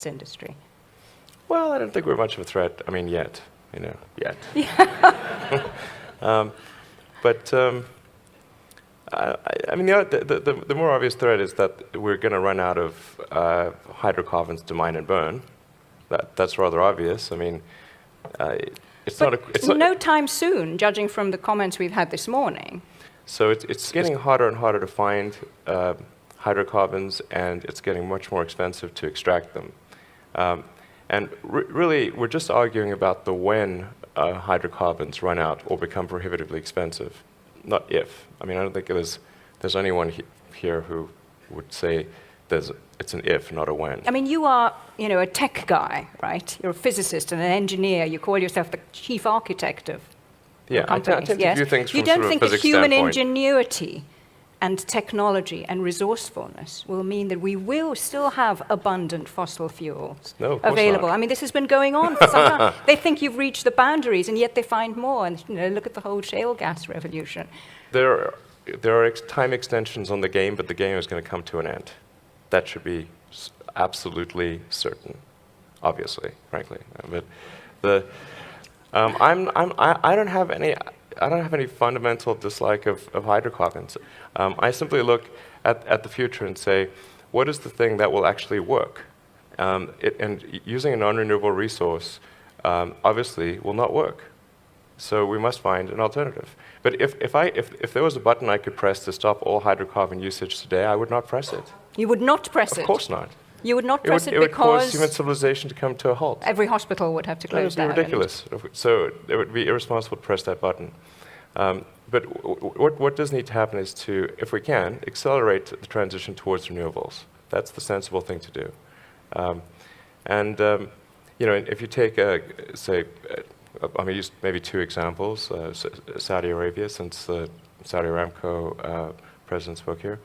industry? Well, I don't think we're much of a threat. I mean, yet. Yet. I mean, the more obvious threat is that we're going to run out of hydrocarbons to mine and burn. That's rather obvious. I mean, it's no time soon, judging from the comments we've had this morning. So it's getting harder and harder to find hydrocarbons, and it's getting much more expensive to extract them. And really, we're just arguing about the when hydrocarbons run out or become prohibitively expensive, not if. I mean, I don't think there's anyone here who would say it's an if, not a when. I mean, you are, a tech guy, right? You're a physicist and an engineer. You call yourself the chief architect of companies. I tend to view things from You don't sort of think a that physics human standpoint. ingenuity and technology and resourcefulness will mean that we will still have abundant fossil fuels available? Not. I mean, this has been going on for some time. They think you've reached the boundaries, and yet they find more. And look at the whole shale gas revolution. There are time extensions on the game, but the game is going to come to an end. That should be absolutely certain, obviously, frankly. But I don't have any fundamental dislike of hydrocarbons. I simply look at the future and say, what is the thing that will actually work? And using a non-renewable resource obviously will not work. So we must find an alternative. But if there was a button I could press to stop all hydrocarbon usage today, I would not press it. You would not press it? Of course not. You would not press it because... It would cause human because civilization to come to a halt. every hospital would have to close down. It would be ridiculous. So it would be irresponsible to press that button. But what does need to happen is to, if we can, accelerate the transition towards renewables. That's the sensible thing to do. If you take, I'm going to use maybe two examples. Saudi Arabia, since the Saudi Aramco president spoke here.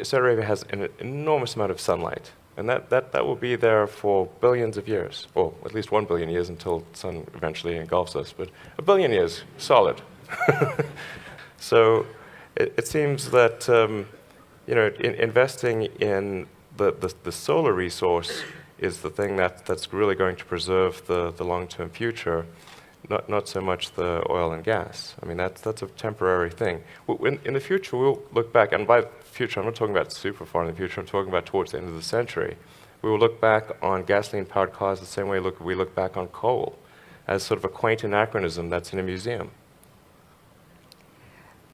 Saudi Arabia has an enormous amount of sunlight, and that will be there for billions of years, or at least 1 billion years until the sun eventually engulfs us, but 1 billion years, solid. So it seems that investing in the solar resource is the thing that's really going to preserve the long-term future, not so much the oil and gas. I mean, that's a temporary thing. In the future, we'll look back, and by future, I'm not talking about super far in the future, I'm talking about towards the end of the century. We will look back on gasoline-powered cars the same way we look back on coal, as sort of a quaint anachronism that's in a museum.